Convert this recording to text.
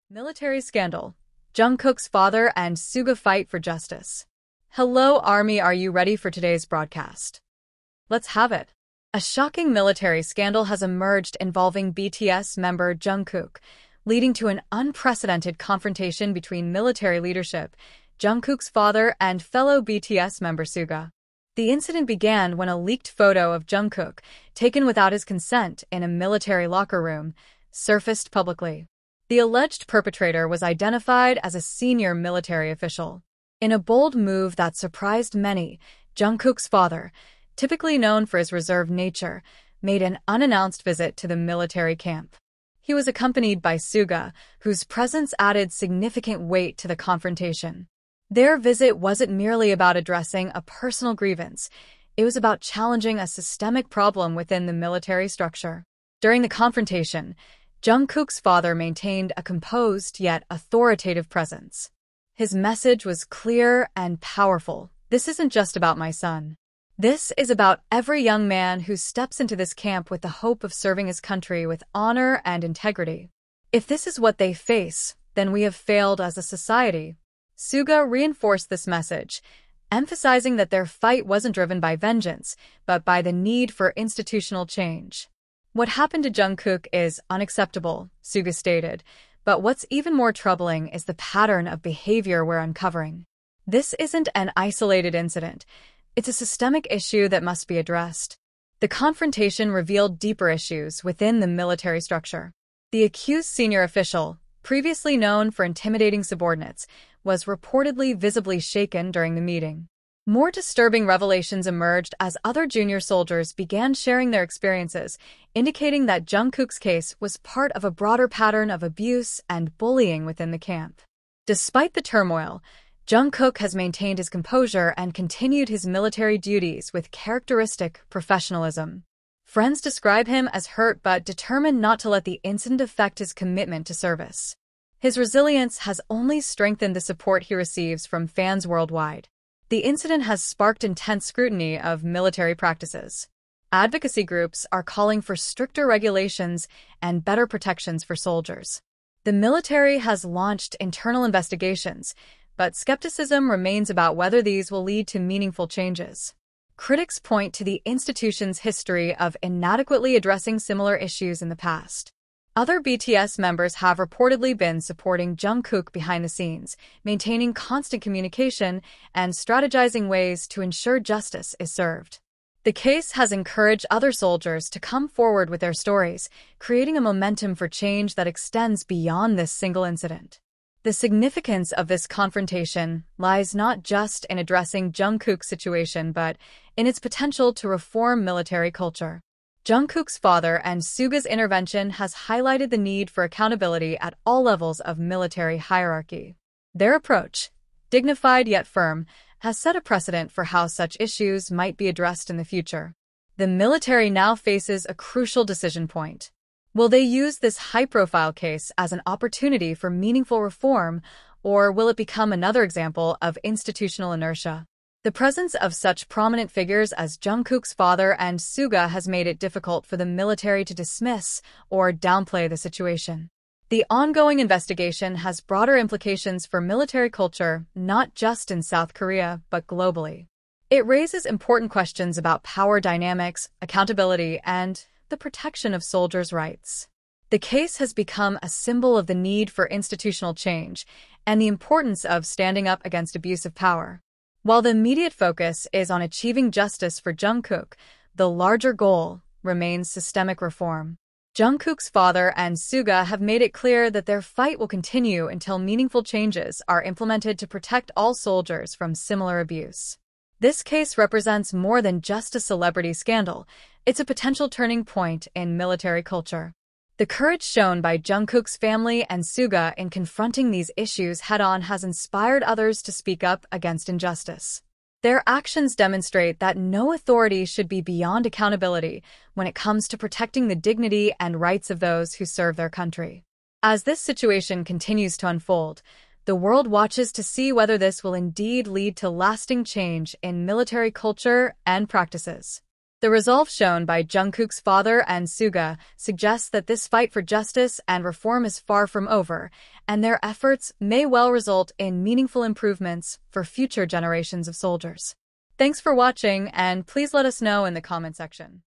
Military scandal. Jungkook's father and Suga fight for justice. Hello, Army, are you ready for today's broadcast? Let's have it. A shocking military scandal has emerged involving BTS member Jungkook, leading to an unprecedented confrontation between military leadership, Jungkook's father, and fellow BTS member Suga. The incident began when a leaked photo of Jungkook, taken without his consent in a military locker room, surfaced publicly. The alleged perpetrator was identified as a senior military official. In a bold move that surprised many, Jungkook's father, typically known for his reserved nature, made an unannounced visit to the military camp. He was accompanied by Suga, whose presence added significant weight to the confrontation. Their visit wasn't merely about addressing a personal grievance. It was about challenging a systemic problem within the military structure. During the confrontation, Jungkook's father maintained a composed yet authoritative presence. His message was clear and powerful. This isn't just about my son. This is about every young man who steps into this camp with the hope of serving his country with honor and integrity. If this is what they face, then we have failed as a society. Suga reinforced this message, emphasizing that their fight wasn't driven by vengeance, but by the need for institutional change. What happened to Jungkook is unacceptable, Suga stated, but what's even more troubling is the pattern of behavior we're uncovering. This isn't an isolated incident. It's a systemic issue that must be addressed. The confrontation revealed deeper issues within the military structure. The accused senior official, previously known for intimidating subordinates, was reportedly visibly shaken during the meeting. More disturbing revelations emerged as other junior soldiers began sharing their experiences, indicating that Jungkook's case was part of a broader pattern of abuse and bullying within the camp. Despite the turmoil, Jungkook has maintained his composure and continued his military duties with characteristic professionalism. Friends describe him as hurt but determined not to let the incident affect his commitment to service. His resilience has only strengthened the support he receives from fans worldwide. The incident has sparked intense scrutiny of military practices. Advocacy groups are calling for stricter regulations and better protections for soldiers. The military has launched internal investigations, but skepticism remains about whether these will lead to meaningful changes. Critics point to the institution's history of inadequately addressing similar issues in the past. Other BTS members have reportedly been supporting Jungkook behind the scenes, maintaining constant communication and strategizing ways to ensure justice is served. The case has encouraged other soldiers to come forward with their stories, creating a momentum for change that extends beyond this single incident. The significance of this confrontation lies not just in addressing Jungkook's situation but in its potential to reform military culture. Jungkook's father and Suga's intervention has highlighted the need for accountability at all levels of military hierarchy. Their approach, dignified yet firm, has set a precedent for how such issues might be addressed in the future. The military now faces a crucial decision point. Will they use this high-profile case as an opportunity for meaningful reform, or will it become another example of institutional inertia? The presence of such prominent figures as Jungkook's father and Suga has made it difficult for the military to dismiss or downplay the situation. The ongoing investigation has broader implications for military culture, not just in South Korea, but globally. It raises important questions about power dynamics, accountability, and the protection of soldiers' rights. The case has become a symbol of the need for institutional change and the importance of standing up against abuse of power. While the immediate focus is on achieving justice for Jungkook, the larger goal remains systemic reform. Jungkook's father and Suga have made it clear that their fight will continue until meaningful changes are implemented to protect all soldiers from similar abuse. This case represents more than just a celebrity scandal. It's a potential turning point in military culture. The courage shown by Jungkook's family and Suga in confronting these issues head-on has inspired others to speak up against injustice. Their actions demonstrate that no authority should be beyond accountability when it comes to protecting the dignity and rights of those who serve their country. As this situation continues to unfold, the world watches to see whether this will indeed lead to lasting change in military culture and practices. The resolve shown by Jungkook's father and Suga suggests that this fight for justice and reform is far from over, and their efforts may well result in meaningful improvements for future generations of soldiers. Thanks for watching, and please let us know in the comment section.